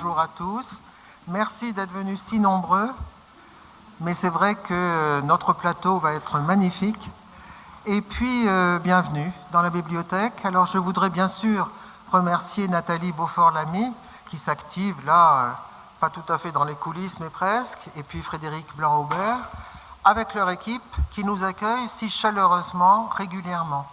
bonjour à tous. Merci d'être venus si nombreux. Mais c'est vrai que notre plateau va être magnifique. Et puis, bienvenue dans la bibliothèque. Alors, je voudrais bien sûr remercier Nathalie Beaufort-Lamy, qui s'active là, pas tout à fait dans les coulisses, mais presque, et puis Frédéric Blanc-Aubert, avec leur équipe qui nous accueille si chaleureusement, régulièrement.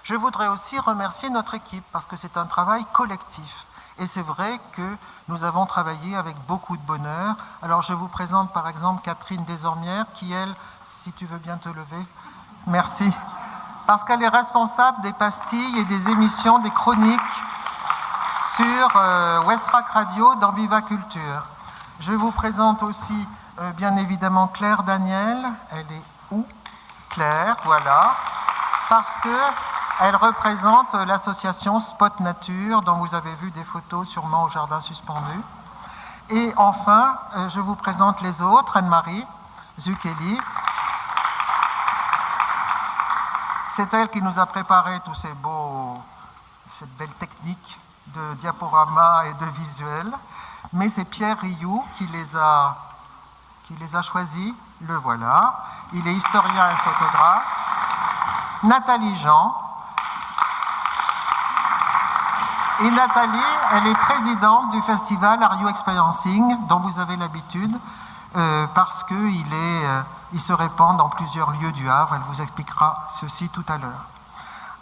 Je voudrais aussi remercier notre équipe, parce que c'est un travail collectif. Et c'est vrai que nous avons travaillé avec beaucoup de bonheur. Alors je vous présente par exemple Catherine Desormières, qui elle, si tu veux bien te lever, merci, parce qu'elle est responsable des pastilles et des émissions, des chroniques sur Westrack Radio dans Viva Culture. Je vous présente aussi bien évidemment Claire Daniel. Elle est où? Claire, voilà, parce que elle représente l'association Spot Nature, dont vous avez vu des photos sûrement au jardin suspendu. Et enfin, je vous présente les autres, Anne-Marie Zucchelli. C'est elle qui nous a préparé tous cette belle technique de diaporama et de visuel. Mais c'est Pierre Rioux qui les a choisis. Le voilà. Il est historien et photographe. Nathalie Jean. Et Nathalie, elle est présidente du festival Are You Experiencing, dont vous avez l'habitude, parce qu'il se répand dans plusieurs lieux du Havre. Elle vous expliquera ceci tout à l'heure.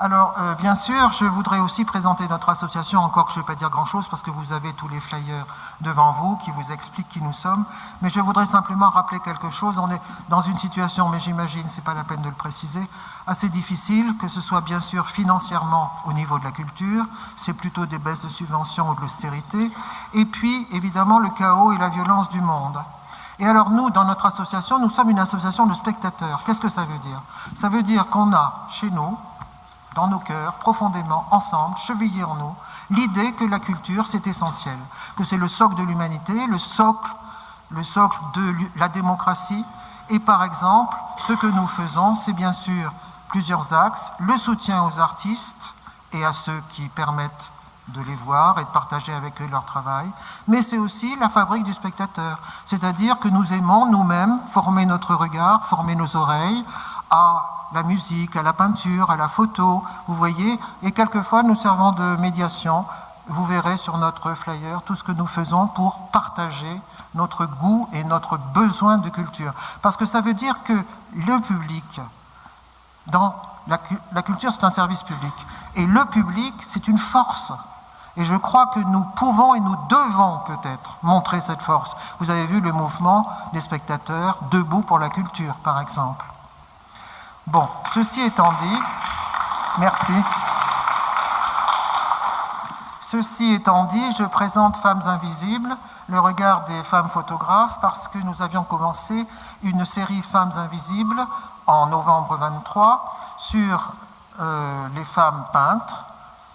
Alors, bien sûr, je voudrais aussi présenter notre association, encore que je ne vais pas dire grand-chose, parce que vous avez tous les flyers devant vous qui vous expliquent qui nous sommes. Mais je voudrais simplement rappeler quelque chose. On est dans une situation, mais j'imagine, ce n'est pas la peine de le préciser, assez difficile, que ce soit bien sûr financièrement au niveau de la culture, c'est plutôt des baisses de subventions ou de l'austérité, et puis, évidemment, le chaos et la violence du monde. Et alors nous, dans notre association, nous sommes une association de spectateurs. Qu'est-ce que ça veut dire? Ça veut dire qu'on a, chez nous, dans nos cœurs, profondément, ensemble, chevillés en nous, l'idée que la culture, c'est essentiel, que c'est le socle de l'humanité, le socle de la démocratie. Et par exemple, ce que nous faisons, c'est bien sûr plusieurs axes, le soutien aux artistes et à ceux qui permettent de les voir et de partager avec eux leur travail, mais c'est aussi la fabrique du spectateur, c'est-à-dire que nous aimons nous-mêmes former notre regard, former nos oreilles à la musique, à la peinture, à la photo, vous voyez, et quelquefois nous servons de médiation. Vous verrez sur notre flyer tout ce que nous faisons pour partager notre goût et notre besoin de culture. Parce que ça veut dire que le public, dans la culture, c'est un service public, et le public, c'est une force. Et je crois que nous pouvons et nous devons peut-être montrer cette force. Vous avez vu le mouvement des spectateurs debout pour la culture, par exemple. Bon, ceci étant dit, merci. Ceci étant dit, je présente Femmes Invisibles, le regard des femmes photographes, parce que nous avions commencé une série Femmes Invisibles en novembre 23 sur les femmes peintres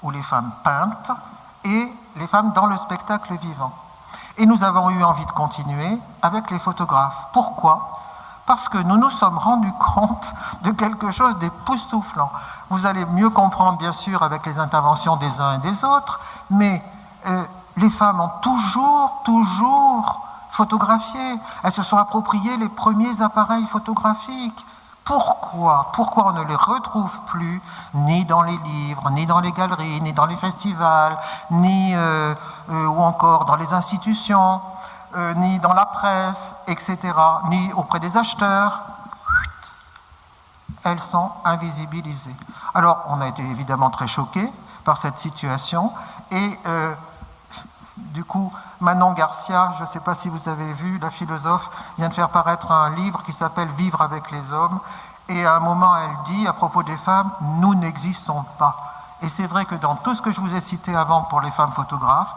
ou les femmes peintes et les femmes dans le spectacle vivant. Et nous avons eu envie de continuer avec les photographes. Pourquoi ? Parce que nous nous sommes rendus compte de quelque chose d'époustouflant. Vous allez mieux comprendre, bien sûr, avec les interventions des uns et des autres, mais les femmes ont toujours photographié. Elles se sont appropriées les premiers appareils photographiques. Pourquoi on ne les retrouve plus, ni dans les livres, ni dans les galeries, ni dans les festivals, ni ou encore dans les institutions, ni dans la presse, etc., ni auprès des acheteurs? Elles sont invisibilisées. Alors, on a été évidemment très choqués par cette situation, et du coup, Manon Garcia, je ne sais pas si vous avez vu, la philosophe, vient de faire paraître un livre qui s'appelle « Vivre avec les hommes », et à un moment, elle dit, à propos des femmes, « Nous n'existons pas ». Et c'est vrai que dans tout ce que je vous ai cité avant pour les femmes photographes,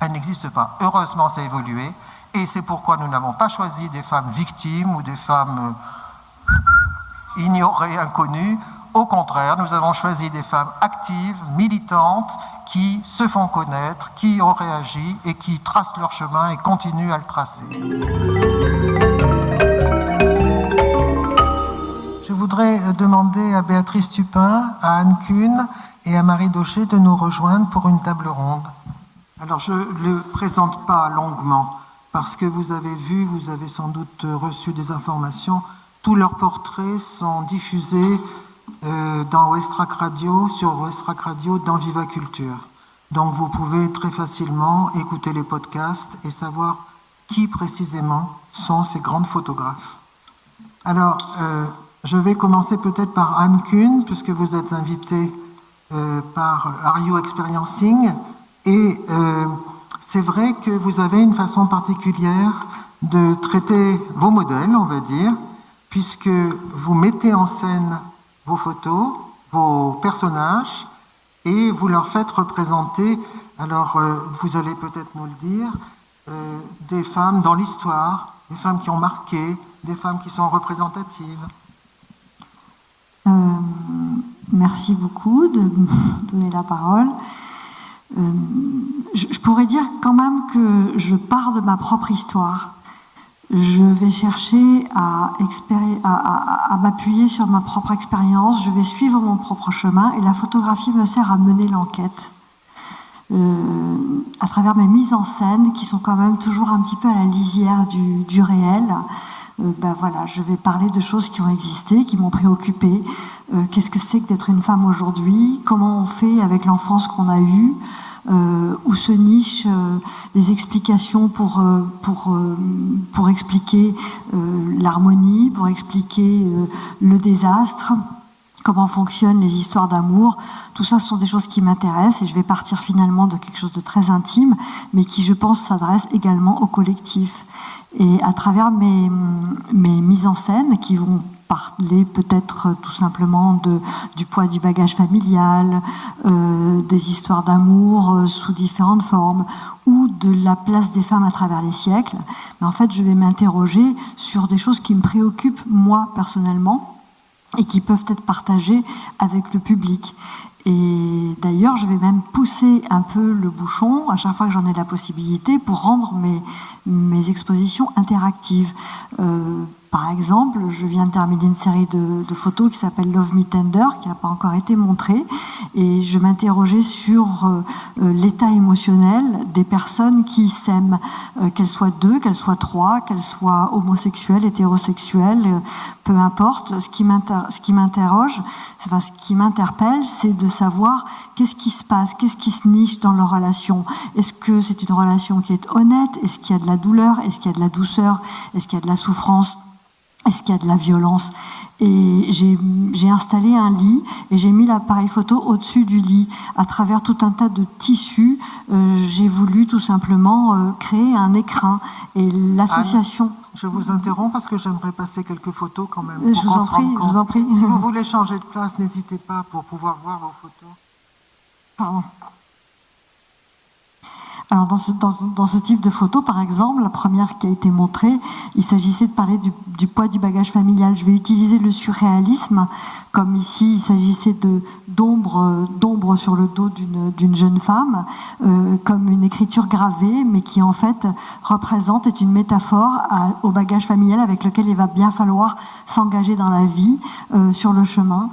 elles n'existent pas. Heureusement, ça a évolué, et c'est pourquoi nous n'avons pas choisi des femmes victimes ou des femmes ignorées, inconnues. Au contraire, nous avons choisi des femmes actives, militantes, qui se font connaître, qui ont réagi et qui tracent leur chemin et continuent à le tracer. Je voudrais demander à Béatrice Tupin, à Anne Kuhn et à Marie Daucher de nous rejoindre pour une table ronde. Alors, je ne le présente pas longuement, parce que vous avez sans doute reçu des informations. Tous leurs portraits sont diffusés dans Westrack Radio, sur Westrack Radio, dans Viva Culture. Donc, vous pouvez très facilement écouter les podcasts et savoir qui précisément sont ces grandes photographes. Alors, je vais commencer peut-être par Anne Kuhn, puisque vous êtes invitée par Are You Experiencing, et c'est vrai que vous avez une façon particulière de traiter vos modèles, on va dire, puisque vous mettez en scène vos photos, vos personnages, et vous leur faites représenter, alors vous allez peut-être nous le dire, des femmes dans l'histoire, des femmes qui ont marqué, des femmes qui sont représentatives. Merci beaucoup de me donner la parole. Je pourrais dire quand même que je pars de ma propre histoire. Je vais chercher à m'appuyer sur ma propre expérience, je vais suivre mon propre chemin et la photographie me sert à mener l'enquête. À travers mes mises en scène qui sont quand même toujours un petit peu à la lisière du réel. Voilà, je vais parler de choses qui ont existé, qui m'ont préoccupée. Qu'est-ce que c'est que d'être une femme aujourd'hui? Comment on fait avec l'enfance qu'on a eue? Où se nichent les explications pour expliquer l'harmonie, pour expliquer le désastre? Comment fonctionnent les histoires d'amour? Tout ça, ce sont des choses qui m'intéressent et je vais partir finalement de quelque chose de très intime, mais qui, je pense, s'adresse également au collectif. Et à travers mes mises en scène, qui vont parler peut-être tout simplement du poids du bagage familial, des histoires d'amour sous différentes formes, ou de la place des femmes à travers les siècles, mais en fait, je vais m'interroger sur des choses qui me préoccupent, moi, personnellement, et qui peuvent être partagées avec le public. Et d'ailleurs, je vais même pousser un peu le bouchon à chaque fois que j'en ai la possibilité pour rendre mes expositions interactives. Par exemple, je viens de terminer une série de photos qui s'appelle Love Me Tender, qui n'a pas encore été montrée, et je m'interrogeais sur l'état émotionnel des personnes qui s'aiment, qu'elles soient deux, qu'elles soient trois, qu'elles soient homosexuelles, hétérosexuelles, peu importe. Ce qui m'interroge, enfin, ce qui m'interpelle, c'est de savoir qu'est-ce qui se passe, qu'est-ce qui se niche dans leur relation. Est-ce que c'est une relation qui est honnête? Est-ce qu'il y a de la douleur? Est-ce qu'il y a de la douceur? Est-ce qu'il y a de la souffrance? Est-ce qu'il y a de la violence? Et j'ai installé un lit et j'ai mis l'appareil photo au-dessus du lit. À travers tout un tas de tissus, j'ai voulu tout simplement créer un écrin. Et l'association... Anne, je vous interromps parce que j'aimerais passer quelques photos quand même. Je vous en prie. Si vous voulez changer de place, n'hésitez pas pour pouvoir voir vos photos. Pardon. Alors dans ce type de photo, par exemple, la première qui a été montrée, il s'agissait de parler du poids du bagage familial. Je vais utiliser le surréalisme, comme ici il s'agissait d'ombre sur le dos d'une jeune femme, comme une écriture gravée, mais qui en fait est une métaphore au bagage familial avec lequel il va bien falloir s'engager dans la vie, sur le chemin,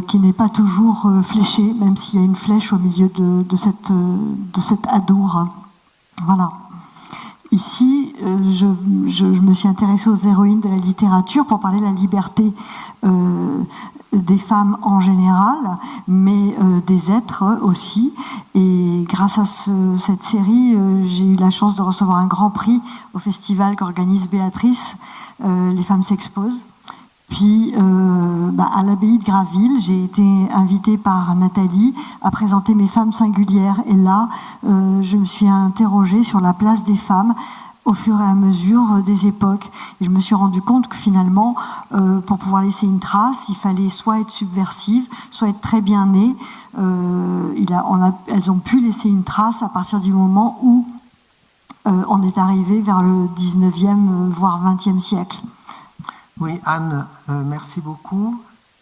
qui n'est pas toujours fléché, même s'il y a une flèche au milieu de cette ado. Voilà. Ici, je me suis intéressée aux héroïnes de la littérature pour parler de la liberté des femmes en général, mais des êtres aussi. Et grâce à cette série, j'ai eu la chance de recevoir un grand prix au festival qu'organise Béatrice, Les femmes s'exposent. Puis, à l'abbaye de Graville, j'ai été invitée par Nathalie à présenter mes femmes singulières. Et là, je me suis interrogée sur la place des femmes au fur et à mesure des époques. Et je me suis rendu compte que finalement, pour pouvoir laisser une trace, il fallait soit être subversive, soit être très bien née. Elles ont pu laisser une trace à partir du moment où on est arrivé vers le 19e, voire 20e siècle. Oui, Anne, merci beaucoup.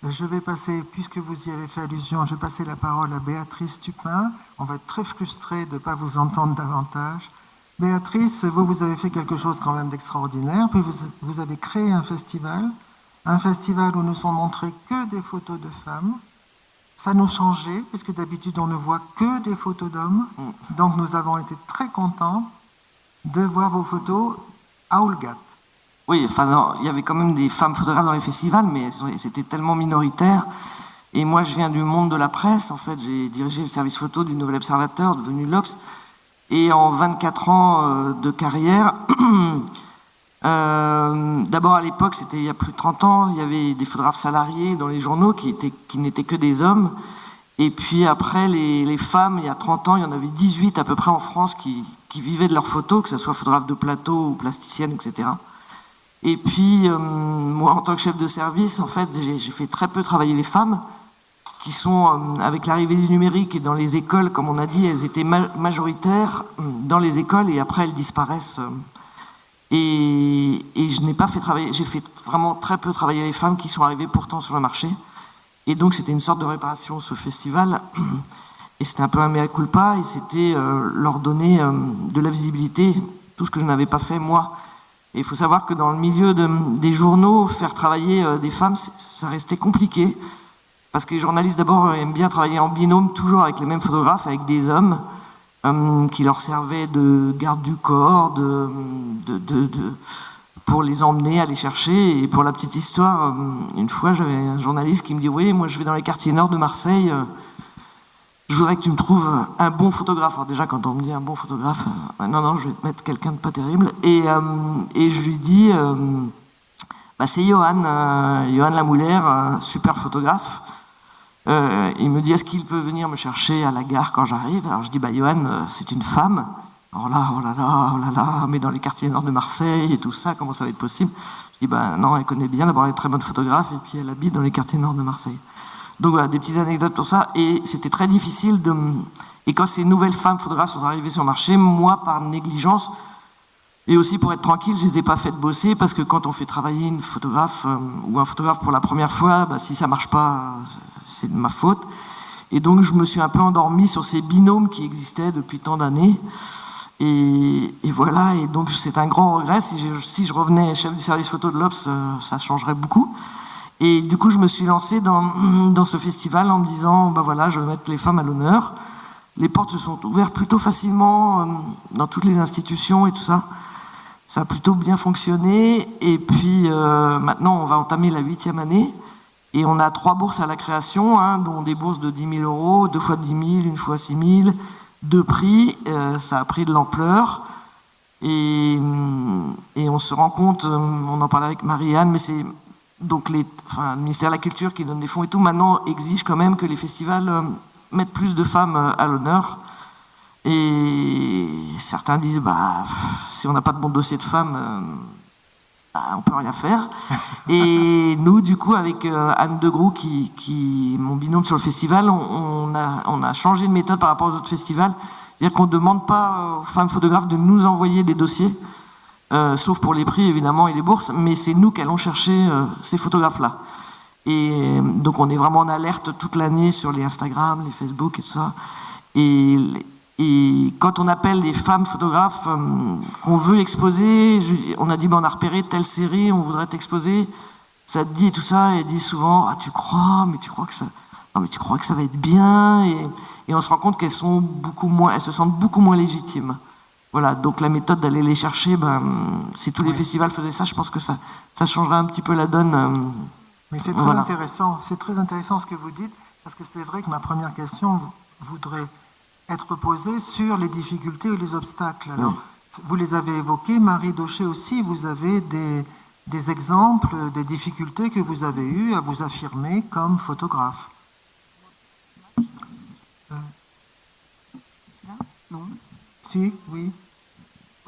Je vais passer, puisque vous y avez fait allusion, je vais passer la parole à Béatrice Tupin. On va être très frustrés de ne pas vous entendre davantage. Béatrice, vous avez fait quelque chose quand même d'extraordinaire, puis vous avez créé un festival où ne sont montrées que des photos de femmes. Ça nous changeait, puisque d'habitude on ne voit que des photos d'hommes. Donc nous avons été très contents de voir vos photos à Oulgat. Oui, enfin, non, il y avait quand même des femmes photographes dans les festivals, mais c'était tellement minoritaire. Et moi, je viens du monde de la presse. En fait, j'ai dirigé le service photo du Nouvel Observateur, devenu l'Obs. Et en 24 ans de carrière, d'abord à l'époque, c'était il y a plus de 30 ans, il y avait des photographes salariés dans les journaux qui n'étaient que des hommes. Et puis après, les femmes, il y a 30 ans, il y en avait 18 à peu près en France qui vivaient de leurs photos, que ce soit photographe de plateau ou plasticienne, etc. Et puis, moi, en tant que chef de service, en fait, j'ai fait très peu travailler les femmes, qui sont, avec l'arrivée du numérique et dans les écoles, comme on a dit, elles étaient majoritaires dans les écoles et après elles disparaissent. Et je n'ai pas fait travailler, j'ai fait vraiment très peu travailler les femmes qui sont arrivées pourtant sur le marché. Et donc c'était une sorte de réparation, ce festival. Et c'était un peu un mea culpa et c'était leur donner de la visibilité, tout ce que je n'avais pas fait moi. Et il faut savoir que dans le milieu des journaux, faire travailler des femmes, ça restait compliqué. Parce que les journalistes, d'abord, aiment bien travailler en binôme, toujours avec les mêmes photographes, avec des hommes qui leur servaient de garde du corps, pour les emmener, aller chercher. Et pour la petite histoire, une fois, j'avais un journaliste qui me dit « Oui, moi, je vais dans les quartiers nord de Marseille. Je voudrais que tu me trouves un bon photographe. » Alors déjà, quand on me dit un bon photographe, non, je vais te mettre quelqu'un de pas terrible. Et je lui dis c'est Johan Lamouler, super photographe. Il me dit, est-ce qu'il peut venir me chercher à la gare quand j'arrive? Alors je dis, Johan, c'est une femme. Alors là, oh là là, mais dans les quartiers nord de Marseille et tout ça, comment ça va être possible? Je dis, non, elle connaît bien, d'abord elle est très bonne photographe, et puis elle habite dans les quartiers nord de Marseille. Donc voilà, des petites anecdotes pour ça, et c'était très difficile Et quand ces nouvelles femmes photographes sont arrivées sur le marché, moi, par négligence, et aussi pour être tranquille, je les ai pas faites bosser, parce que quand on fait travailler une photographe ou un photographe pour la première fois, si ça marche pas, c'est de ma faute. Et donc je me suis un peu endormie sur ces binômes qui existaient depuis tant d'années. Et voilà, et donc c'est un grand regret. Si je revenais chef du service photo de l'Obs, ça changerait beaucoup. Et du coup, je me suis lancée dans ce festival en me disant, voilà, je vais mettre les femmes à l'honneur. Les portes se sont ouvertes plutôt facilement dans toutes les institutions et tout ça. Ça a plutôt bien fonctionné. Et puis maintenant, on va entamer la 8e année. Et on a 3 bourses à la création, dont des bourses de 10 000 €, 2 fois 10 000, 1 fois 6 000, 2 prix. Ça a pris de l'ampleur. Et on se rend compte, on en parlait avec Marie-Anne, mais c'est donc le ministère de la Culture qui donne des fonds et tout, maintenant exige quand même que les festivals mettent plus de femmes à l'honneur. Et certains disent, si on n'a pas de bon dossier de femmes, on peut rien faire. Et nous, du coup, avec Anne Degroux, qui mon binôme sur le festival, on a changé de méthode par rapport aux autres festivals. C'est-à-dire qu'on ne demande pas aux femmes photographes de nous envoyer des dossiers, sauf pour les prix, évidemment, et les bourses, mais c'est nous qui allons chercher ces photographes-là. Et donc, on est vraiment en alerte toute l'année sur les Instagram, les Facebook et tout ça. Et quand on appelle les femmes photographes qu'on veut exposer, on a dit, on a repéré telle série, on voudrait t'exposer, ça te dit et tout ça, et elles disent souvent, tu crois, mais tu crois que ça va être bien, et on se rend compte qu'elles sont elles se sentent beaucoup moins légitimes. Voilà, donc la méthode d'aller les chercher, si tous les festivals faisaient ça, je pense que ça changerait un petit peu la donne. Mais c'est très intéressant, ce que vous dites, parce que c'est vrai que ma première question voudrait être posée sur les difficultés et les obstacles. Alors, vous les avez évoqués, Marie Daucher aussi, vous avez des exemples, des difficultés que vous avez eues à vous affirmer comme photographe. Non. Si, oui.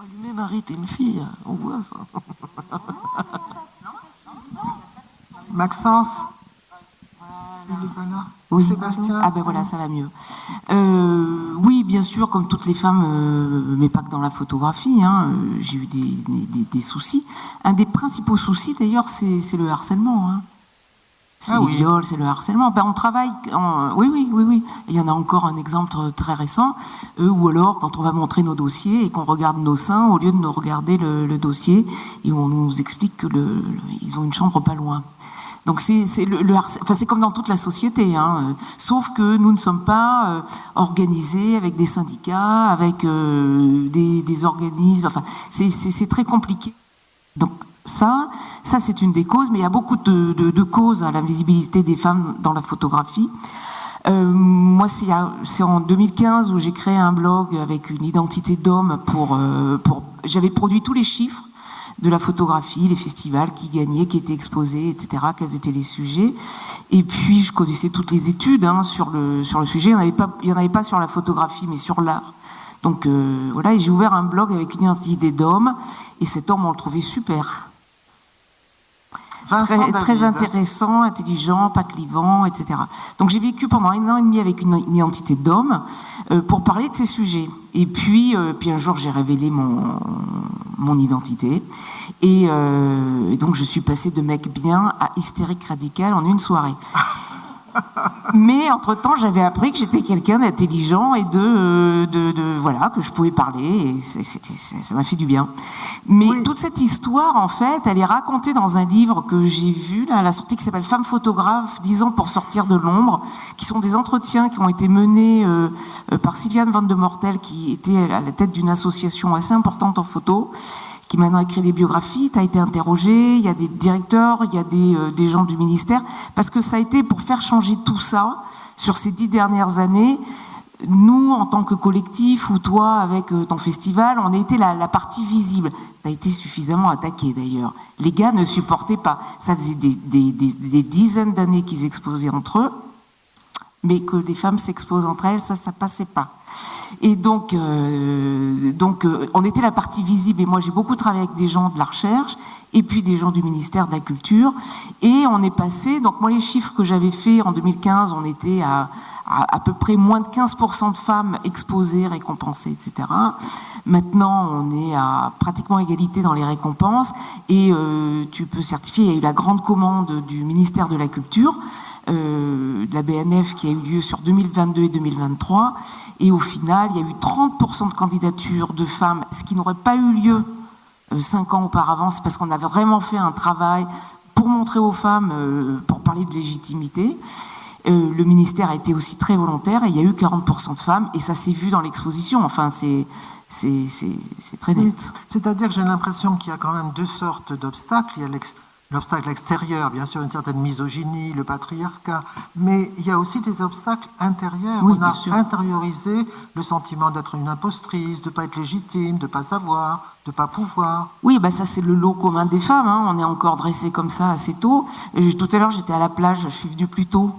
Allumez, Marie, t'es une fille, on voit ça. Maxence, il n'est pas là. Oui. Sébastien. Voilà, ça va mieux. Oui, bien sûr, comme toutes les femmes, mais pas que dans la photographie, j'ai eu des soucis. Un des principaux soucis, d'ailleurs, c'est le harcèlement. C'est les viols, c'est le harcèlement. On travaille... Oui. Il y en a encore un exemple très récent, où alors, quand on va montrer nos dossiers et qu'on regarde nos seins, au lieu de nous regarder le dossier, et on nous explique qu'ils ont une chambre pas loin. Donc c'est c'est comme dans toute la société, hein, sauf que nous ne sommes pas organisés avec des syndicats, avec des organismes. Enfin, c'est très compliqué. Donc ça c'est une des causes, mais il y a beaucoup de causes à l'invisibilité des femmes dans la photographie. Moi, c'est en 2015 où j'ai créé un blog avec une identité d'homme j'avais produit tous les chiffres de la photographie, les festivals qui gagnaient, qui étaient exposés, etc., quels étaient les sujets. Et puis, je connaissais toutes les études sur le sujet. Il n'y en avait pas sur la photographie, mais sur l'art. Donc, voilà, et j'ai ouvert un blog avec une identité d'homme, et cet homme, on le trouvait super. Très intéressant, intelligent, pas clivant, etc. Donc j'ai vécu pendant 1 an et demi avec une identité d'homme pour parler de ces sujets. Et puis un jour j'ai révélé mon identité et donc je suis passée de mec bien à hystérique radical en une soirée. Mais entre-temps, j'avais appris que j'étais quelqu'un d'intelligent et voilà, que je pouvais parler, et ça m'a fait du bien. Mais oui. Toute cette histoire, en fait, elle est racontée dans un livre que j'ai vu là, à la sortie, qui s'appelle Femmes photographes, 10 ans pour sortir de l'ombre, qui sont des entretiens qui ont été menés par Sylviane Van de Mortel, qui était à la tête d'une association assez importante en photo, qui maintenant écrit des biographies. Tu as été interrogé, il y a des directeurs, il y a des gens du ministère, parce que ça a été pour faire changer tout ça sur ces 10 dernières années. Nous, en tant que collectif, ou toi, avec ton festival, on a été la partie visible. Tu as été suffisamment attaqué, d'ailleurs. Les gars ne supportaient pas. Ça faisait des dizaines d'années qu'ils exposaient entre eux, mais que les femmes s'exposent entre elles, ça passait pas. Et donc, on était la partie visible, et moi j'ai beaucoup travaillé avec des gens de la recherche et puis des gens du ministère de la Culture, et on est passé, donc moi les chiffres que j'avais fait en 2015, on était à peu près moins de 15% de femmes exposées, récompensées, etc. Maintenant on est à pratiquement égalité dans les récompenses, et tu peux certifier, il y a eu la grande commande du ministère de la Culture, de la BNF, qui a eu lieu sur 2022 et 2023, et au final il y a eu 30% de candidatures de femmes, ce qui n'aurait pas eu lieu 5 ans auparavant. C'est parce qu'on avait vraiment fait un travail pour montrer aux femmes, pour parler de légitimité. Le ministère a été aussi très volontaire, et il y a eu 40% de femmes, et ça s'est vu dans l'exposition. Enfin, c'est très net. Oui, c'est-à-dire que j'ai l'impression qu'il y a quand même 2 sortes d'obstacles. Il y a l'obstacle extérieur, bien sûr, une certaine misogynie, le patriarcat, mais il y a aussi des obstacles intérieurs. Oui, on a intériorisé le sentiment d'être une impostrice, de ne pas être légitime, de ne pas savoir, de ne pas pouvoir. Oui, ça c'est le lot commun des femmes, hein. On est encore dressé comme ça assez tôt. Tout à l'heure, j'étais à la plage, je suis venue plus tôt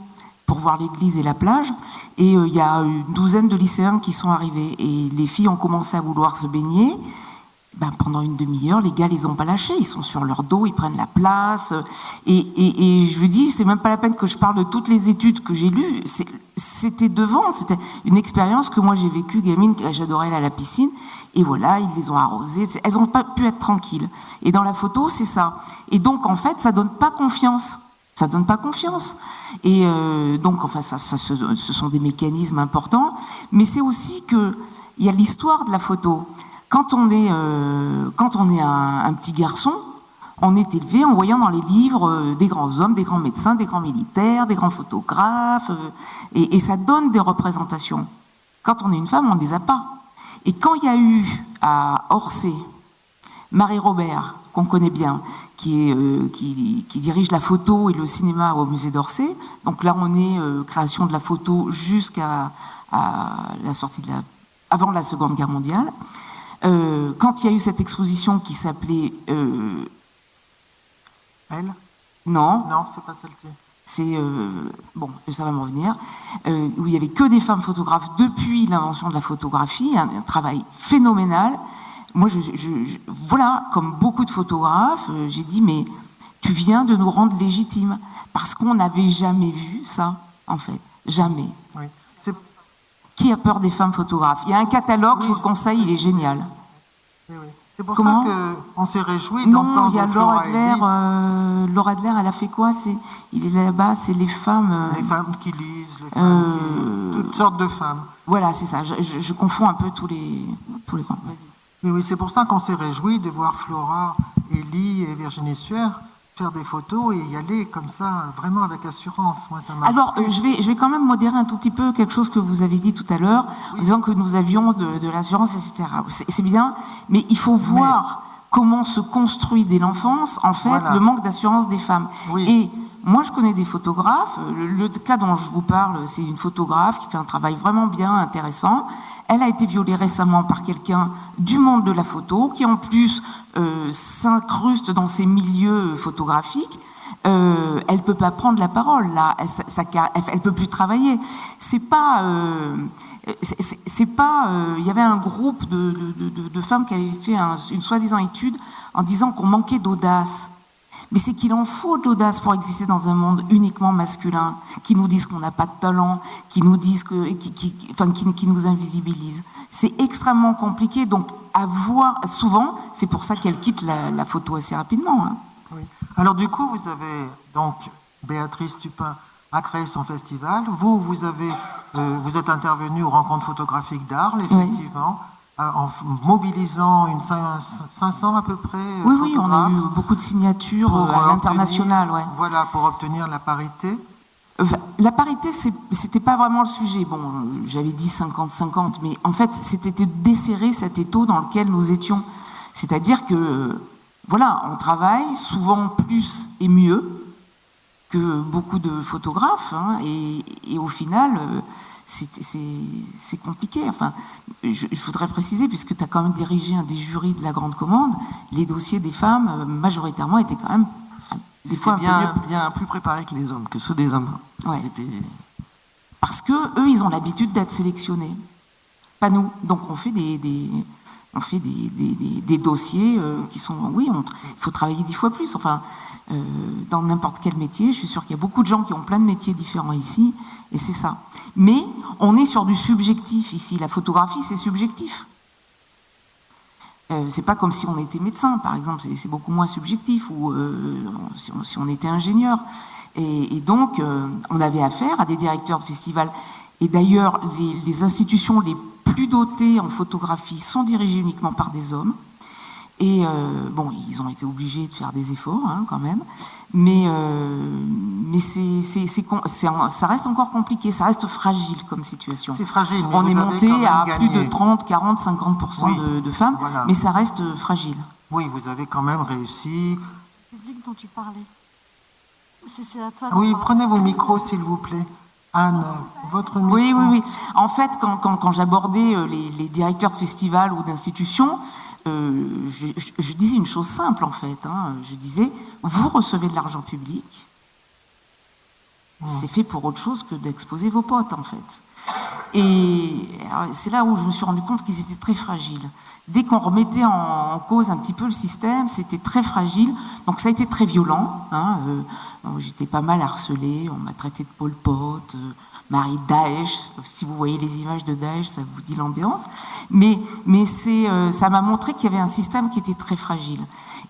pour voir l'église et la plage, et il y a une douzaine de lycéens qui sont arrivés, et les filles ont commencé à vouloir se baigner. Pendant une demi-heure, les gars les ont pas lâchés, ils sont sur leur dos, ils prennent la place, et je lui dis, c'est même pas la peine que je parle de toutes les études que j'ai lues, c'était c'était une expérience que moi j'ai vécue gamine, j'adorais aller à la piscine, et voilà, ils les ont arrosées, elles ont pas pu être tranquilles. Et dans la photo, c'est ça. Et donc en fait, ça donne pas confiance. Ça donne pas confiance. Et donc, enfin, ce sont des mécanismes importants, mais c'est aussi que il y a l'histoire de la photo. Quand on est un petit garçon, on est élevé en voyant dans les livres des grands hommes, des grands médecins, des grands militaires, des grands photographes, et ça donne des représentations. Quand on est une femme, on ne les a pas. Et quand il y a eu à Orsay, Marie Robert, qu'on connaît bien, qui dirige la photo et le cinéma au musée d'Orsay, donc là on est création de la photo jusqu'à la sortie avant la Seconde Guerre mondiale. Quand il y a eu cette exposition qui s'appelait... Elle ? Non. Non, c'est pas celle-ci. C'est... bon, ça va me revenir. Où il n'y avait que des femmes photographes depuis l'invention de la photographie, un travail phénoménal. Moi, voilà, comme beaucoup de photographes, j'ai dit, mais tu viens de nous rendre légitimes. Parce qu'on n'avait jamais vu ça, en fait. Jamais. Oui. Qui a peur des femmes photographes? Il y a un catalogue, oui, je vous le conseille, il est génial. Oui, oui. C'est pour ça qu'on s'est réjouis d'entendre. Non, il y a Laure Adler. Laure Adler, elle a fait quoi? Il est là-bas, c'est les femmes. Les femmes qui lisent, les femmes toutes sortes de femmes. Voilà, c'est ça. Je confonds un peu tous les grands. Vas-y. Oui, c'est pour ça qu'on s'est réjouis de voir Flora, Élie et Virginie Sueur faire des photos et y aller comme ça, vraiment avec assurance. Moi, ça m'a... Alors, je vais quand même modérer un tout petit peu quelque chose que vous avez dit tout à l'heure, en disant que nous avions de l'assurance, etc. C'est bien, mais il faut voir comment se construit dès l'enfance, en fait, le manque d'assurance des femmes. Oui. Et moi, je connais des photographes. Le cas dont je vous parle, c'est une photographe qui fait un travail vraiment bien intéressant. Elle a été violée récemment par quelqu'un du monde de la photo, qui en plus s'incruste dans ces milieux photographiques. Elle peut pas prendre la parole là, elle peut plus travailler. C'est pas, il y avait un groupe de femmes qui avaient fait une soi-disant étude en disant qu'on manquait d'audace. Mais c'est qu'il en faut de l'audace pour exister dans un monde uniquement masculin, qui nous disent qu'on n'a pas de talent, qui nous disent qui nous invisibilisent. C'est extrêmement compliqué, donc souvent, c'est pour ça qu'elle quitte la photo assez rapidement. Hein. Oui. Alors du coup, vous avez donc Béatrice Tupin a créé son festival. Vous êtes intervenu aux rencontres photographiques d'Arles, effectivement, en mobilisant 500 à peu près. Oui, on a eu beaucoup de signatures à l'international. Ouais. Voilà, pour obtenir la parité. La parité, c'était pas vraiment le sujet. Bon, j'avais dit 50-50, mais en fait, c'était desserrer cet étau dans lequel nous étions. C'est-à-dire que voilà, on travaille souvent plus et mieux que beaucoup de photographes, hein, et au final, c'est compliqué. Enfin, je voudrais préciser, puisque tu as quand même dirigé un des jurys de la Grande Commande, les dossiers des femmes, majoritairement, étaient quand même des fois bien plus préparés que les hommes, que ceux des hommes. Ouais. Parce que eux, ils ont l'habitude d'être sélectionnés, pas nous. Donc on fait des dossiers qui sont... Oui, il faut travailler 10 fois plus. Enfin, dans n'importe quel métier, je suis sûre qu'il y a beaucoup de gens qui ont plein de métiers différents ici, et c'est ça. Mais on est sur du subjectif ici. La photographie, c'est subjectif. C'est pas comme si on était médecin, par exemple. C'est beaucoup moins subjectif, ou si on était ingénieur. Et donc, on avait affaire à des directeurs de festivals. Et d'ailleurs, les institutions les plus dotés en photographie sont dirigés uniquement par des hommes. Et bon, ils ont été obligés de faire des efforts, hein, quand même. Mais ça reste encore compliqué, ça reste fragile comme situation. C'est fragile. Mais on est monté à plus de gagné. 30, 40, 50% de femmes, voilà. Mais ça reste fragile. Oui, vous avez quand même réussi. Le public dont tu parlais. C'est à toi. Oui, prenez vos micros, s'il vous plaît. Anne, votre micro. Oui. En fait, quand j'abordais les directeurs de festivals ou d'institutions, je disais une chose simple, en fait. Hein. Je disais, vous recevez de l'argent public, c'est fait pour autre chose que d'exposer vos potes, en fait. Et c'est là où je me suis rendu compte qu'ils étaient très fragiles. Dès qu'on remettait en cause un petit peu le système, c'était très fragile. Donc ça a été très violent. Hein. J'étais pas mal harcelée, on m'a traité de Pol Pot, Marie Daesh. Si vous voyez les images de Daesh, ça vous dit l'ambiance. Mais ça m'a montré qu'il y avait un système qui était très fragile.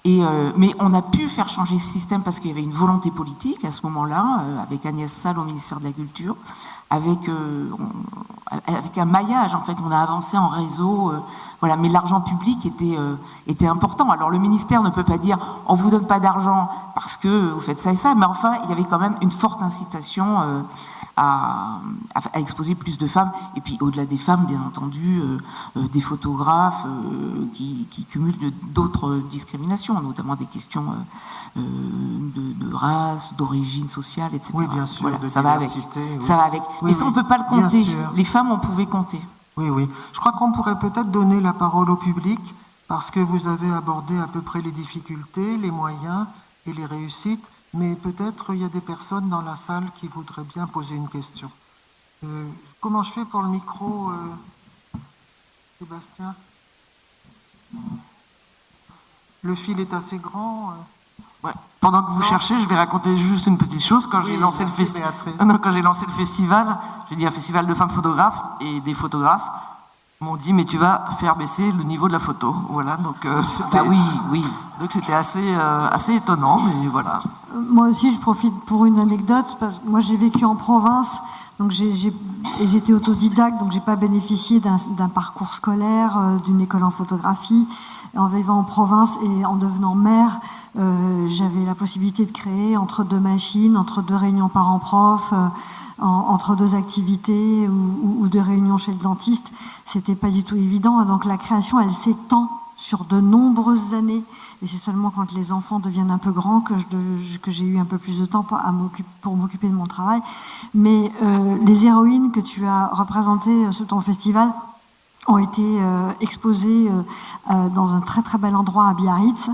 Mais on a pu faire changer ce système parce qu'il y avait une volonté politique à ce moment-là, avec Agnès Salle au ministère de la Culture, avec un maillage, en fait, on a avancé en réseau, voilà. Mais l'argent public était important. Alors le ministère ne peut pas dire on vous donne pas d'argent parce que vous faites ça et ça, mais enfin il y avait quand même une forte incitation à exposer plus de femmes, et puis au-delà des femmes, bien entendu, des photographes qui cumulent d'autres discriminations, notamment des questions de race, d'origine sociale, etc. Oui, bien sûr, voilà, de ça va avec. diversité. Oui. Ça va avec. Oui, mais ça, on ne peut pas le bien compter. sûr. Les femmes, on pouvait compter. Oui. Je crois qu'on pourrait peut-être donner la parole au public, parce que vous avez abordé à peu près les difficultés, les moyens et les réussites, mais peut-être il y a des personnes dans la salle qui voudraient bien poser une question. Comment je fais pour le micro, Sébastien? Le fil est assez grand. Ouais. Pendant que vous cherchez, je vais raconter juste une petite chose. Quand j'ai lancé le festival, j'ai dit un festival de femmes photographes, et des photographes m'ont dit mais tu vas faire baisser le niveau de la photo. Voilà, donc oui. Donc c'était assez étonnant, mais voilà. Moi aussi, je profite pour une anecdote, parce que moi j'ai vécu en province, donc j'étais autodidacte, donc j'ai pas bénéficié d'un parcours scolaire, d'une école en photographie. En vivant en province et en devenant mère, j'avais la possibilité de créer entre deux machines, entre deux réunions parents-prof, entre deux activités ou deux réunions chez le dentiste. C'était pas du tout évident. Donc la création, elle s'étend sur de nombreuses années. Et c'est seulement quand les enfants deviennent un peu grands que j'ai eu un peu plus de temps pour m'occuper de mon travail. Mais les héroïnes que tu as représentées sur ton festival ont été exposées dans un très très bel endroit à Biarritz.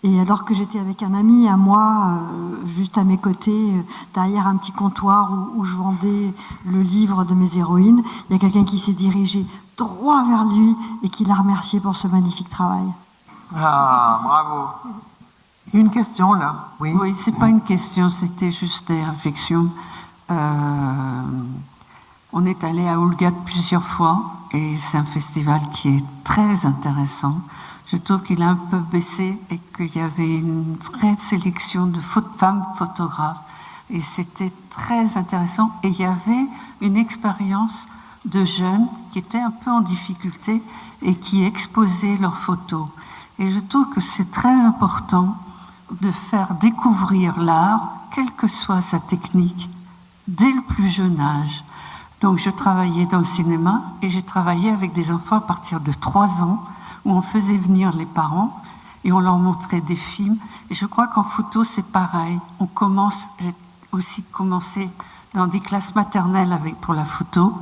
Et alors que j'étais avec un ami à moi, juste à mes côtés, derrière un petit comptoir où je vendais le livre de mes héroïnes, il y a quelqu'un qui s'est dirigé droit vers lui et qui l'a remercié pour ce magnifique travail. Ah, bravo. Une question là, oui. Oui, c'est pas une question, c'était juste des réflexions. On est allé à Houlgate plusieurs fois et c'est un festival qui est très intéressant. Je trouve qu'il a un peu baissé et qu'il y avait une vraie sélection de femmes photographes et c'était très intéressant. Et il y avait une expérience de jeunes qui étaient un peu en difficulté et qui exposaient leurs photos. Et je trouve que c'est très important de faire découvrir l'art, quelle que soit sa technique, dès le plus jeune âge. Donc je travaillais dans le cinéma et j'ai travaillé avec des enfants à partir de 3 ans où on faisait venir les parents et on leur montrait des films. Et je crois qu'en photo c'est pareil. J'ai aussi commencé dans des classes maternelles pour la photo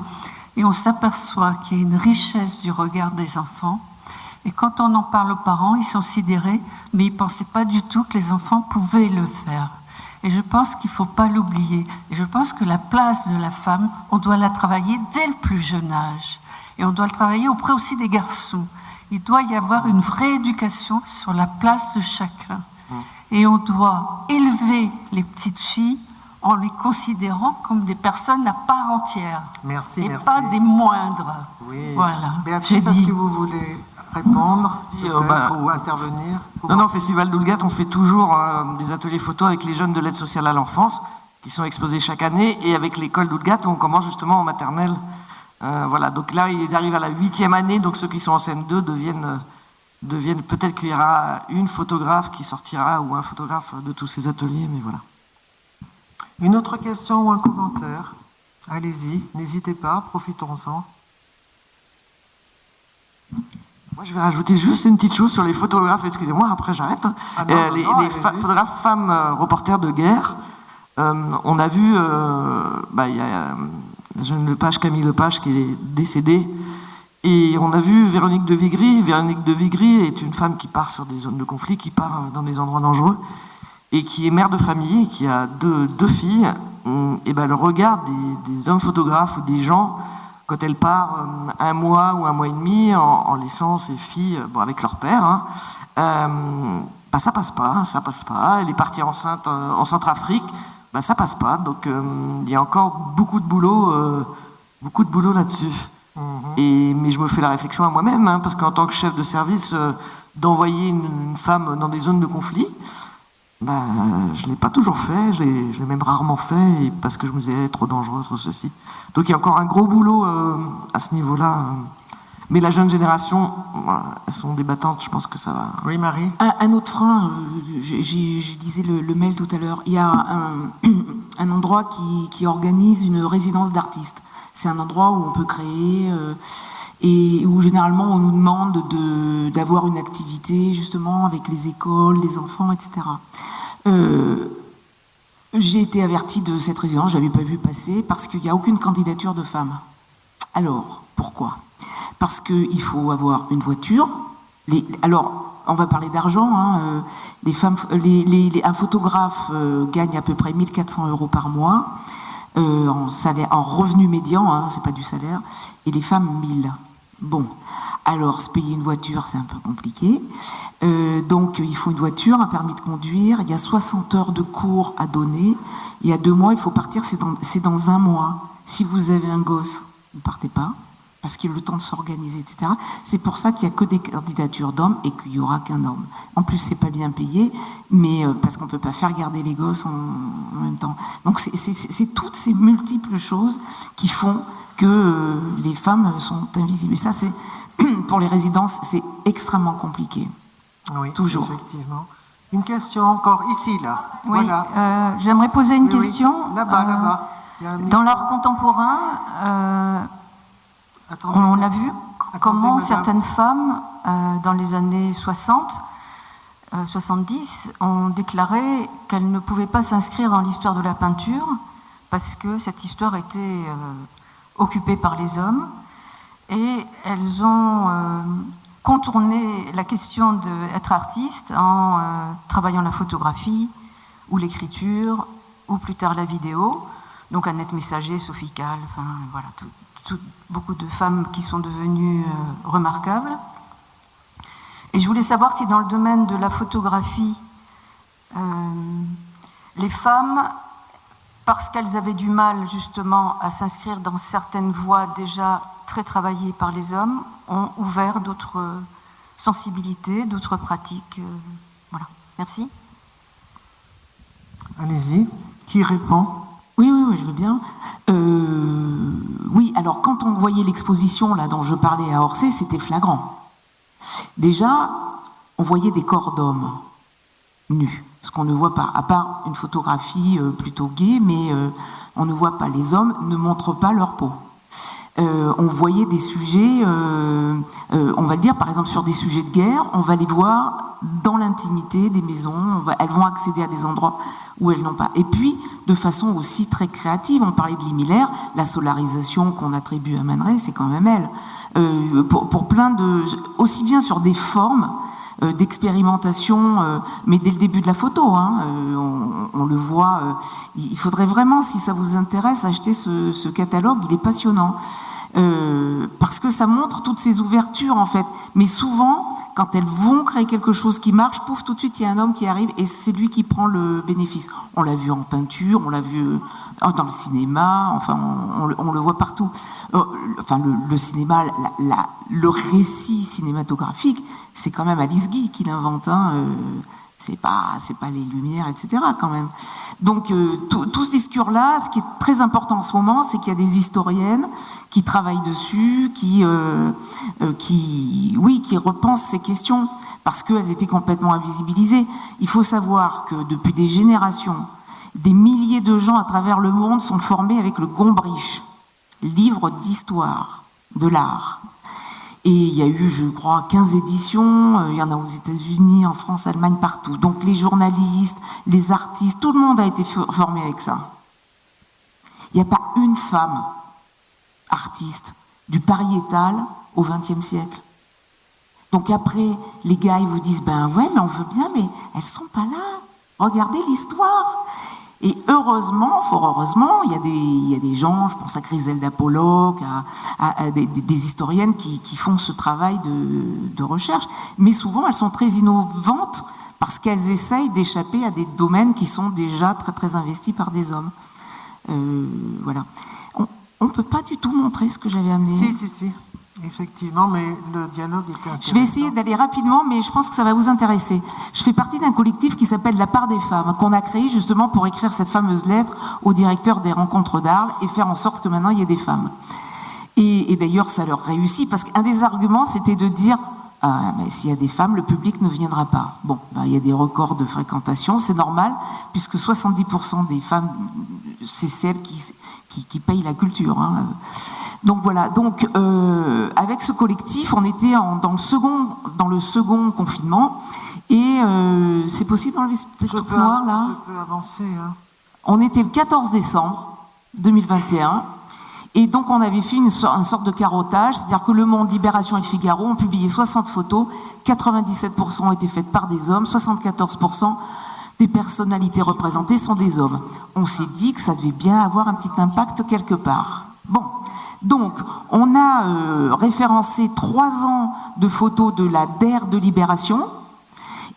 et on s'aperçoit qu'il y a une richesse du regard des enfants. Et quand on en parle aux parents, ils sont sidérés, mais ils ne pensaient pas du tout que les enfants pouvaient le faire. Et je pense qu'il ne faut pas l'oublier. Et je pense que la place de la femme, on doit la travailler dès le plus jeune âge. Et on doit le travailler auprès aussi des garçons. Il doit y avoir une vraie éducation sur la place de chacun. Et on doit élever les petites filles en les considérant comme des personnes à part entière. Merci, et merci. pas des moindres. Oui. Voilà. Béatrice, est-ce que vous voulez répondre ou intervenir? Non, au Festival d'Houlgate, on fait toujours des ateliers photo avec les jeunes de l'aide sociale à l'enfance qui sont exposés chaque année et avec l'école d'Houlgate, on commence justement en maternelle. Voilà, donc là, ils arrivent à la 8e année, donc ceux qui sont en CM2 deviennent peut-être qu'il y aura une photographe qui sortira ou un photographe de tous ces ateliers, mais voilà. Une autre question ou un commentaire? Allez-y, n'hésitez pas, profitons-en. Moi, je vais rajouter juste une petite chose sur les photographes, excusez-moi, après j'arrête. Les photographes femmes reporters de guerre, on a vu, il y a Jeanne Lepage, Camille Lepage qui est décédée, et on a vu Véronique de Vigry. Véronique de Vigry est une femme qui part sur des zones de conflit, qui part dans des endroits dangereux, et qui est mère de famille, et qui a deux filles, et le regard des hommes photographes ou des gens, quand elle part 1 mois ou 1 mois et demi en laissant ses filles avec leur père, ça passe pas. Elle est partie enceinte en Centrafrique, ça passe pas. Donc il y a encore beaucoup de boulot là-dessus. Mais je me fais la réflexion à moi-même, parce qu'en tant que chef de service, d'envoyer une femme dans des zones de conflit, je ne l'ai pas toujours fait, je l'ai même rarement fait, parce que je me disais trop dangereux, trop ceci. Donc il y a encore un gros boulot à ce niveau-là. Mais la jeune génération, elles sont débattantes, je pense que ça va. Oui, Marie? Un autre frein, je disais le mail tout à l'heure, il y a un endroit qui organise une résidence d'artistes. C'est un endroit où on peut créer et où généralement on nous demande d'avoir une activité justement avec les écoles, les enfants, etc. J'ai été avertie de cette résidence, je ne l'avais pas vue passer, parce qu'il n'y a aucune candidature de femmes. Alors, pourquoi? Parce qu'il faut avoir une voiture. Alors, on va parler d'argent. Un photographe gagne à peu près 1 400 € par mois, en revenu médian, c'est pas du salaire, et les femmes 1 000. Bon, alors se payer une voiture, c'est un peu compliqué. Donc il faut une voiture, un permis de conduire, il y a 60 heures de cours à donner. Il y a 2 mois, il faut partir, c'est dans 1 mois. Si vous avez un gosse, ne partez pas. parce qu'il y a le temps de s'organiser, etc. C'est pour ça qu'il n'y a que des candidatures d'hommes et qu'il n'y aura qu'un homme. En plus, c'est pas bien payé, mais parce qu'on peut pas faire garder les gosses en même temps. Donc c'est toutes ces multiples choses qui font que les femmes sont invisibles. Et ça, c'est pour les résidences, c'est extrêmement compliqué. Oui, toujours. Effectivement. Une question encore ici, là. Oui, Voilà. j'aimerais poser une Oui, oui. Question. Là-bas. Il y a un Dans l'art contemporain, Attendez. on a vu comment madame. certaines femmes, dans les années 60, 70, ont déclaré qu'elles ne pouvaient pas s'inscrire dans l'histoire de la peinture parce que cette histoire était occupée par les hommes. Et elles ont contourné la question d'être artiste en travaillant la photographie ou l'écriture ou plus tard la vidéo. Donc Annette Messager, Sophie Calle, enfin voilà, beaucoup de femmes qui sont devenues remarquables. Et je voulais savoir si dans le domaine de la photographie, les femmes, parce qu'elles avaient du mal justement à s'inscrire dans certaines voies déjà très travaillées par les hommes, ont ouvert d'autres sensibilités, d'autres pratiques. Voilà. Merci. Allez-y. Qui répond? Oui, je veux bien. Oui, alors quand on voyait l'exposition là dont je parlais à Orsay, c'était flagrant. Déjà, on voyait des corps d'hommes nus, ce qu'on ne voit pas, à part une photographie plutôt gaie, mais on ne voit pas. Les hommes ne montrent pas leur peau. On voyait des sujets, on va le dire par exemple sur des sujets de guerre, on va les voir dans l'intimité des maisons, elles vont accéder à des endroits où elles n'ont pas. Et puis, de façon aussi très créative, on parlait de Lee Miller, la solarisation qu'on attribue à Man Ray, c'est quand même elle. Pour plein de... aussi bien sur des formes d'expérimentation, mais dès le début de la photo, hein, on le voit. Il faudrait vraiment, si ça vous intéresse, acheter ce catalogue, il est passionnant. Parce que ça montre toutes ces ouvertures en fait. Mais souvent, quand elles vont créer quelque chose qui marche, pouf, tout de suite il y a un homme qui arrive et c'est lui qui prend le bénéfice. On l'a vu en peinture, on l'a vu dans le cinéma, enfin on le voit partout. Enfin le cinéma, le récit cinématographique, c'est quand même Alice Guy qui l'invente. Hein, c'est pas les Lumières, etc. quand même. Donc tout ce discours-là, ce qui est très important en ce moment, c'est qu'il y a des historiennes qui travaillent dessus, qui repensent ces questions parce qu'elles étaient complètement invisibilisées. Il faut savoir que depuis des générations, des milliers de gens à travers le monde sont formés avec le Gombrich, livre d'histoire de l'art. Et il y a eu, je crois, 15 éditions, il y en a aux États-Unis, en France, Allemagne, partout. Donc les journalistes, les artistes, tout le monde a été formé avec ça. Il n'y a pas une femme artiste du pariétal au XXe siècle. Donc après, les gars, ils vous disent, ben ouais, mais on veut bien, mais elles sont pas là. Regardez l'histoire. Et heureusement, fort heureusement, il y a des gens, je pense à Griselda Pollock, à des historiennes qui font ce travail de recherche. Mais souvent, elles sont très innovantes parce qu'elles essayent d'échapper à des domaines qui sont déjà très, très investis par des hommes. Voilà. On ne peut pas du tout montrer ce que j'avais amené. Si. Effectivement, mais le dialogue était intéressant. Je vais essayer d'aller rapidement, mais je pense que ça va vous intéresser. Je fais partie d'un collectif qui s'appelle La Part des Femmes, qu'on a créé justement pour écrire cette fameuse lettre au directeur des rencontres d'Arles et faire en sorte que maintenant il y ait des femmes. Et d'ailleurs, ça leur réussit, parce qu'un des arguments, c'était de dire « Ah, mais s'il y a des femmes, le public ne viendra pas. » Bon, il y a des records de fréquentation, c'est normal, puisque 70% des femmes, c'est celles qui payent la culture. Hein. Donc voilà, donc avec ce collectif, on était dans le second confinement, et c'est possible d'enlever ce truc noir là ? Je peux avancer. Hein. On était le 14 décembre 2021, et donc on avait fait une sorte de carottage, c'est-à-dire que Le Monde, Libération et Le Figaro ont publié 60 photos, 97% ont été faites par des hommes, 74% des personnalités représentées sont des hommes. On s'est dit que ça devait bien avoir un petit impact quelque part. Bon, donc on a référencé 3 ans de photos de la DER de Libération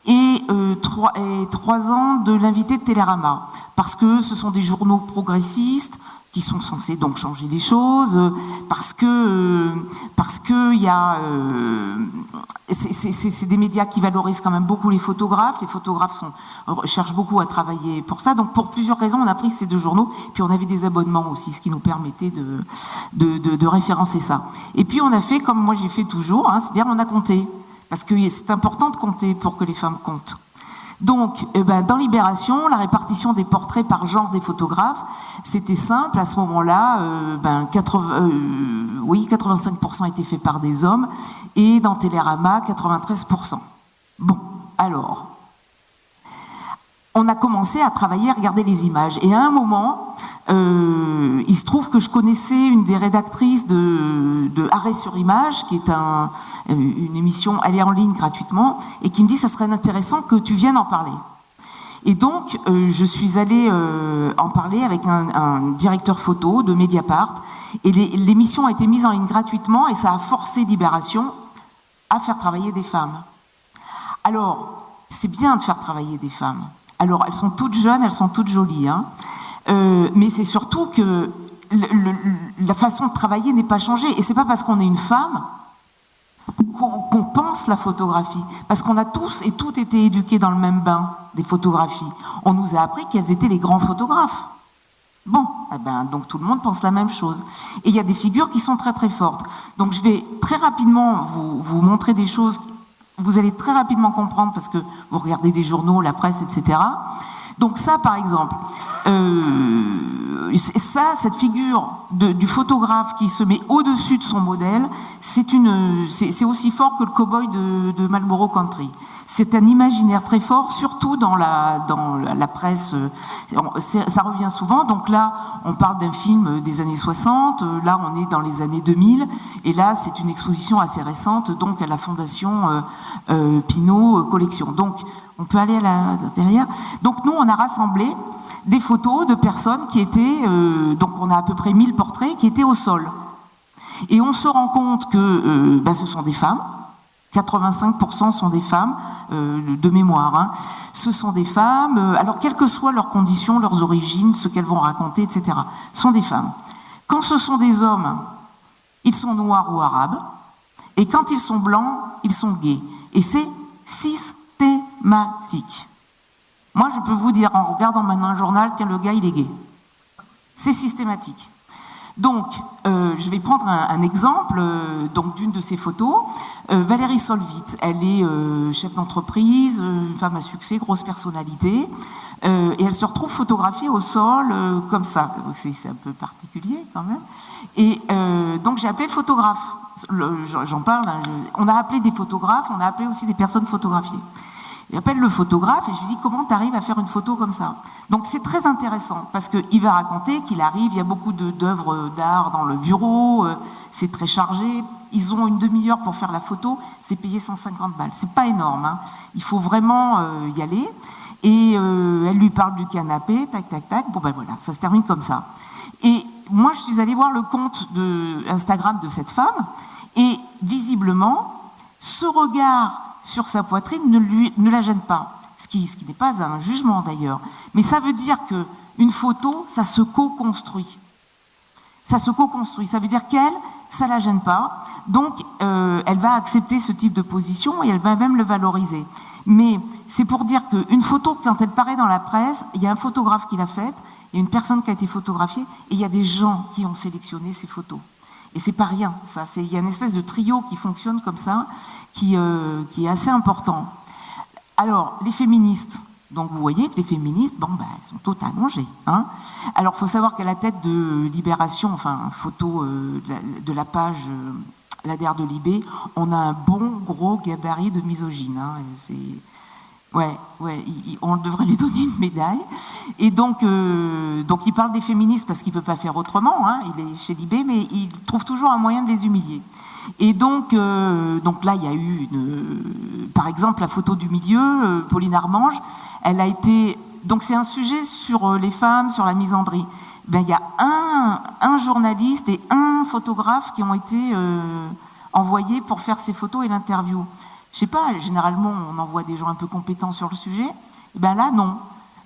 et 3 ans de l'invité de Télérama. parce que ce sont des journaux progressistes qui sont censés donc changer les choses, parce que il y a c'est des médias qui valorisent quand même beaucoup les photographes. Les photographes cherchent beaucoup à travailler pour ça. Donc pour plusieurs raisons, on a pris ces deux journaux. Puis on avait des abonnements aussi, ce qui nous permettait de référencer ça. Et puis on a fait comme moi j'ai fait toujours, hein, c'est-à-dire on a compté, parce que c'est important de compter pour que les femmes comptent. Donc, dans Libération, la répartition des portraits par genre des photographes, c'était simple. À ce moment-là, 85% étaient faits par des hommes, et dans Télérama, 93%. Bon, alors, on a commencé à travailler, à regarder les images. Et à un moment, il se trouve que je connaissais une des rédactrices de Arrêt sur Image, qui est une émission, elle est en ligne gratuitement, et qui me dit ça serait intéressant que tu viennes en parler. Et donc, je suis allée en parler avec un directeur photo de Mediapart, et l'émission a été mise en ligne gratuitement, et ça a forcé Libération à faire travailler des femmes. Alors, c'est bien de faire travailler des femmes. Alors, elles sont toutes jeunes, elles sont toutes jolies, hein. Mais c'est surtout que la façon de travailler n'est pas changée. Et c'est pas parce qu'on est une femme qu'on pense la photographie. Parce qu'on a tous et toutes été éduqués dans le même bain des photographies. On nous a appris qu'elles étaient les grands photographes. Bon, donc tout le monde pense la même chose. Et il y a des figures qui sont très très fortes. Donc je vais très rapidement vous montrer des choses. Vous allez très rapidement comprendre parce que vous regardez des journaux, la presse, etc. Donc ça, par exemple, cette figure du photographe qui se met au-dessus de son modèle, c'est aussi fort que le cow-boy de Marlboro Country. C'est un imaginaire très fort, surtout dans la presse. Ça revient souvent. Donc là, on parle d'un film des années 60. Là, on est dans les années 2000. Et là, c'est une exposition assez récente, donc à la Fondation Pinault Collection. Donc, on peut aller derrière. Donc nous, on a rassemblé des photos de personnes qui étaient, donc on a à peu près 1000 portraits qui étaient au sol. Et on se rend compte que ce sont des femmes. 85% sont des femmes, de mémoire. Hein. Ce sont des femmes, alors quelles que soient leurs conditions, leurs origines, ce qu'elles vont raconter, etc. sont des femmes. Quand ce sont des hommes, ils sont noirs ou arabes. Et quand ils sont blancs, ils sont gays. Et c'est systématique. Moi, je peux vous dire, en regardant maintenant un journal, tiens, le gars, il est gay. C'est systématique. Donc, je vais prendre un exemple donc d'une de ces photos. Valérie Solvit, elle est chef d'entreprise, une femme à succès, grosse personnalité, et elle se retrouve photographiée au sol comme ça. C'est un peu particulier quand même. Et donc j'ai appelé le photographe. J'en parle. Hein, on a appelé des photographes, on a appelé aussi des personnes photographiées. J'appelle le photographe et je lui dis comment tu arrives à faire une photo comme ça. Donc c'est très intéressant parce qu'il va raconter qu'il arrive, il y a beaucoup d'œuvres d'art dans le bureau, c'est très chargé, ils ont une demi-heure pour faire la photo, c'est payé 150 balles. C'est pas énorme, hein. Il faut vraiment y aller. Et elle lui parle du canapé, tac, tac, tac. Bon ben voilà, ça se termine comme ça. Et moi je suis allée voir le compte Instagram de cette femme et visiblement ce regard sur sa poitrine ne la gêne pas. Ce qui n'est pas un jugement d'ailleurs. Mais ça veut dire qu'une photo, ça se co-construit. Ça se co-construit. Ça veut dire qu'elle, ça ne la gêne pas. Donc, elle va accepter ce type de position et elle va même le valoriser. Mais c'est pour dire qu'une photo, quand elle paraît dans la presse, il y a un photographe qui l'a faite, il y a une personne qui a été photographiée et il y a des gens qui ont sélectionné ces photos. Et c'est pas rien, ça. Il y a une espèce de trio qui fonctionne comme ça, qui est assez important. Alors, les féministes. Donc, vous voyez que les féministes, elles sont toutes allongées. Hein. Alors, il faut savoir qu'à la tête de Libération, enfin, photo de la page l'ADR de Libé, on a un bon gros gabarit de misogyne. Hein. On devrait lui donner une médaille. Et donc il parle des féministes parce qu'il ne peut pas faire autrement. Hein. Il est chez Libé, mais il trouve toujours un moyen de les humilier. Et donc là, il y a eu, par exemple, la photo du milieu, Pauline Armange. Elle a été. Donc c'est un sujet sur les femmes, sur la misandrie. Il y a un journaliste et un photographe qui ont été envoyés pour faire ces photos et l'interview. Je sais pas, généralement, on envoie des gens un peu compétents sur le sujet. Là, non.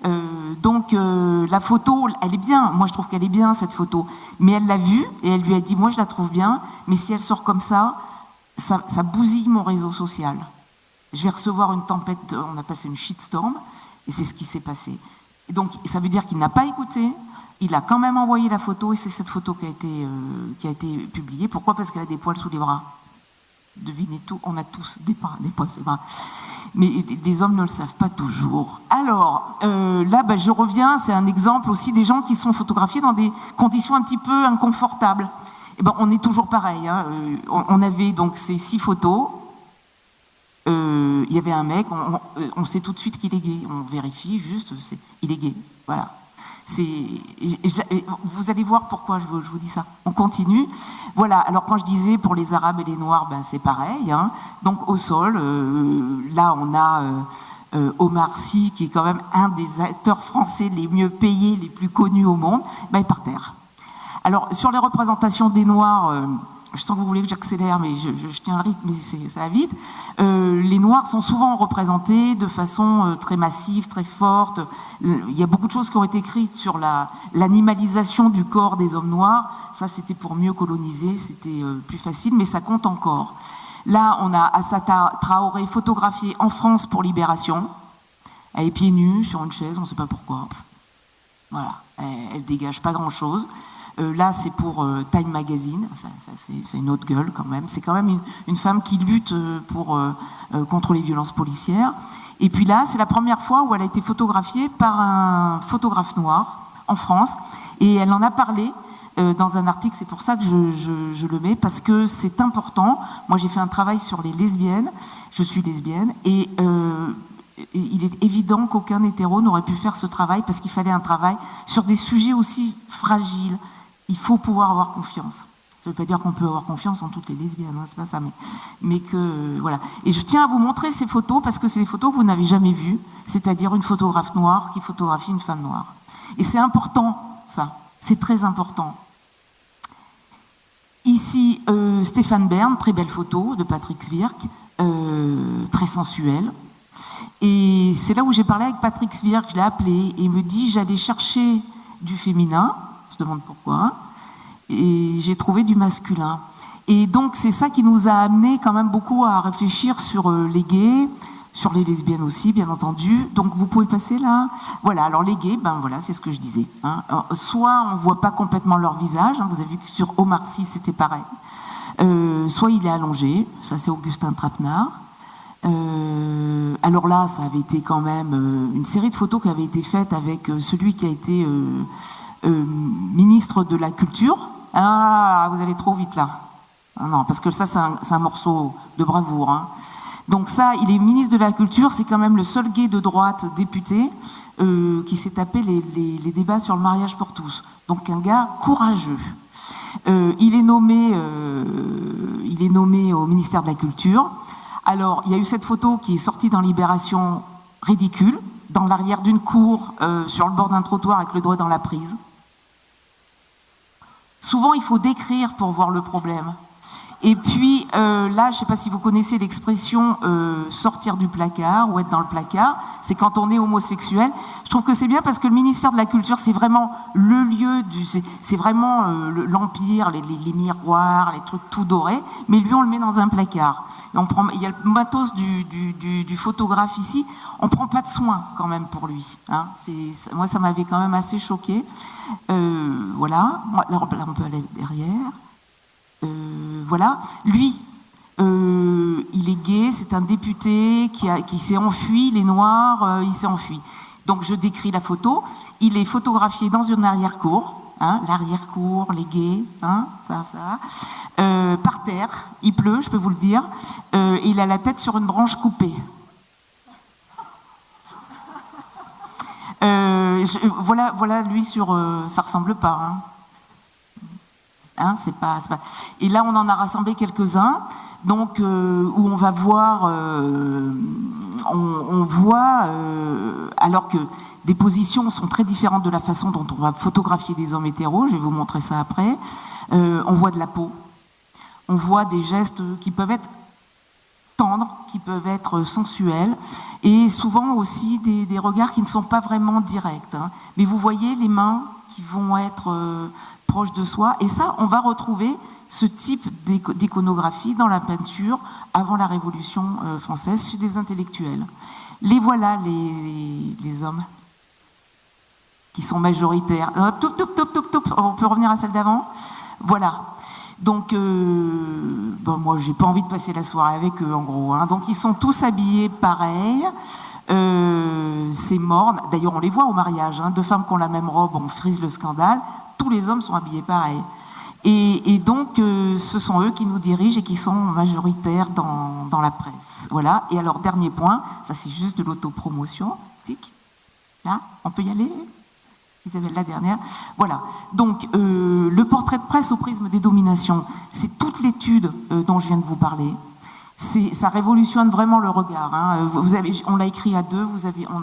Donc la photo, elle est bien. Moi, je trouve qu'elle est bien, cette photo. Mais elle l'a vue et elle lui a dit, moi, je la trouve bien, mais si elle sort comme ça bousille mon réseau social. Je vais recevoir une tempête, on appelle ça une shitstorm, et c'est ce qui s'est passé. Et donc, ça veut dire qu'il n'a pas écouté, il a quand même envoyé la photo, et c'est cette photo qui a été publiée. Pourquoi ? Parce qu'elle a des poils sous les bras. Devinez tout, on a tous des poils sous les bras. Mais les hommes ne le savent pas toujours. Alors, là, je reviens, c'est un exemple aussi des gens qui sont photographiés dans des conditions un petit peu inconfortables. Et ben, on est toujours pareil. Hein. On avait donc ces 6 photos. Il y avait un mec, on sait tout de suite qu'il est gay. On vérifie juste, il est gay. Voilà. Vous allez voir pourquoi je vous dis ça. On continue. Voilà. Alors quand je disais pour les Arabes et les Noirs, c'est pareil. Hein. Donc au sol, là on a Omar Sy, qui est quand même un des acteurs français les mieux payés, les plus connus au monde. Il est par terre. Alors sur les représentations des Noirs, je sens que vous voulez que j'accélère, mais je tiens le rythme, mais ça va vite. Les Noirs sont souvent représentés de façon très massive, très forte. Il y a beaucoup de choses qui ont été écrites sur l'animalisation du corps des hommes noirs. Ça, c'était pour mieux coloniser, c'était plus facile, mais ça compte encore. Là, on a Assata Traoré photographiée en France pour Libération. Elle est pieds nus sur une chaise, on ne sait pas pourquoi. Voilà, elle dégage pas grand-chose. Là, c'est pour Time Magazine, c'est une autre gueule quand même. C'est quand même une femme qui lutte contre les violences policières. Et puis là, c'est la première fois où elle a été photographiée par un photographe noir en France. Et elle en a parlé dans un article, c'est pour ça que je le mets, parce que c'est important. Moi, j'ai fait un travail sur les lesbiennes, je suis lesbienne, et il est évident qu'aucun hétéro n'aurait pu faire ce travail, parce qu'il fallait un travail sur des sujets aussi fragiles. Il faut pouvoir avoir confiance. Ça ne veut pas dire qu'on peut avoir confiance en toutes les lesbiennes, hein, c'est pas ça, mais que voilà. Et je tiens à vous montrer ces photos parce que c'est des photos que vous n'avez jamais vues, c'est-à-dire une photographe noire qui photographie une femme noire. Et c'est important, ça, c'est très important. Ici, Stéphane Bern, très belle photo de Patrick Swierk, très sensuelle. Et c'est là où j'ai parlé avec Patrick Swierk, je l'ai appelé, et il me dit j'allais chercher du féminin. On se demande pourquoi, et j'ai trouvé du masculin. Et donc c'est ça qui nous a amené quand même beaucoup à réfléchir sur les gays, sur les lesbiennes aussi, bien entendu. Donc vous pouvez passer là. Voilà, alors les gays, voilà, c'est ce que je disais. Hein. Soit on ne voit pas complètement leur visage, hein, vous avez vu que sur Omar Sy c'était pareil. Soit il est allongé, ça c'est Augustin Trapenard. Alors là, ça avait été quand même une série de photos qui avait été faite avec celui qui a été ministre de la Culture. Ah, vous allez trop vite là. Ah non, parce que ça, c'est un morceau de bravoure. Hein. Donc ça, il est ministre de la Culture, c'est quand même le seul gay de droite député qui s'est tapé les débats sur le mariage pour tous. Donc un gars courageux. Il est nommé au ministère de la Culture. Alors, il y a eu cette photo qui est sortie dans Libération, ridicule, dans l'arrière d'une cour, sur le bord d'un trottoir avec le doigt dans la prise. Souvent, il faut décrire pour voir le problème. Et puis, là, je ne sais pas si vous connaissez l'expression sortir du placard ou être dans le placard. C'est quand on est homosexuel. Je trouve que c'est bien parce que le ministère de la Culture, c'est vraiment le lieu c'est vraiment l'empire, les miroirs, les trucs tout dorés. Mais lui, on le met dans un placard. Et il y a le matos du photographe ici. On ne prend pas de soin quand même pour lui. Hein. Moi, ça m'avait quand même assez choqué. Voilà. Là, on peut aller derrière. Voilà, lui, il est gay, c'est un député qui s'est enfui, les Noirs, il s'est enfui. Donc je décris la photo, il est photographié dans une arrière-cour, hein, l'arrière-cour, les gays, hein, ça, par terre, il pleut, je peux vous le dire, et il a la tête sur une branche coupée. Voilà lui sur... ça ressemble pas, hein. Hein, c'est pas... Et là, on en a rassemblé quelques-uns, donc où on va voir, on voit, alors que des positions sont très différentes de la façon dont on va photographier des hommes hétéros. Je vais vous montrer ça après. On voit de la peau, on voit des gestes qui peuvent être tendres, qui peuvent être sensuels, et souvent aussi des regards qui ne sont pas vraiment directs. Hein. Mais vous voyez les mains qui vont être proches de soi, et ça, on va retrouver ce type d'iconographie dans la peinture avant la Révolution française chez des intellectuels. Les voilà, les hommes qui sont majoritaires. On peut revenir à celle d'avant. Voilà. Donc, moi, j'ai pas envie de passer la soirée avec eux, en gros. Hein. Donc, ils sont tous habillés pareil. C'est morne. D'ailleurs, on les voit au mariage. Hein. Deux femmes qui ont la même robe, on frise le scandale. Tous les hommes sont habillés pareil. Et donc, ce sont eux qui nous dirigent et qui sont majoritaires dans la presse. Voilà. Et alors, dernier point, ça c'est juste de l'autopromotion. Tic. Là, on peut y aller ? Isabelle, la dernière. Voilà. Donc, le portrait de presse au prisme des dominations, c'est toute l'étude dont je viens de vous parler. Ça révolutionne vraiment le regard. Hein. On l'a écrit à deux,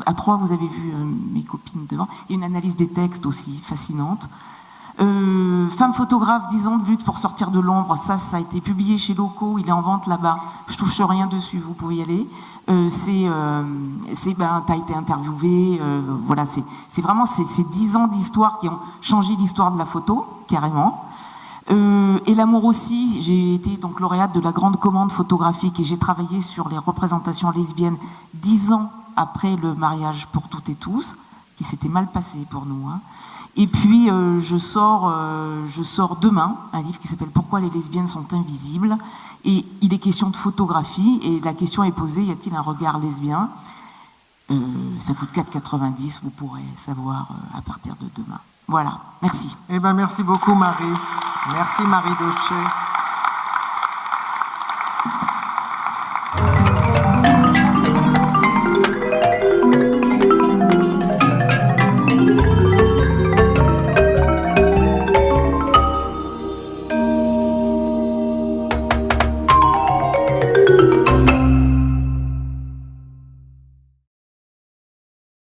à trois, vous avez vu mes copines devant. Il y a une analyse des textes aussi fascinante. Femme photographe, 10 ans de lutte pour sortir de l'ombre, ça a été publié chez Loco, il est en vente là-bas. Je touche rien dessus, vous pouvez y aller. T'as été interviewé, voilà, c'est vraiment ces 10 ans d'histoire qui ont changé l'histoire de la photo, carrément. Et l'amour aussi, j'ai été donc lauréate de la grande commande photographique et j'ai travaillé sur les représentations lesbiennes 10 ans après le mariage pour toutes et tous, qui s'était mal passé pour nous. Hein. Et puis, je sors demain un livre qui s'appelle « Pourquoi les lesbiennes sont invisibles ?» Et il est question de photographie, et la question est posée, y a-t-il un regard lesbien ? Ça coûte 4,90, vous pourrez savoir à partir de demain. Voilà, merci. Eh ben, merci beaucoup Marie. Merci Marie Dochet.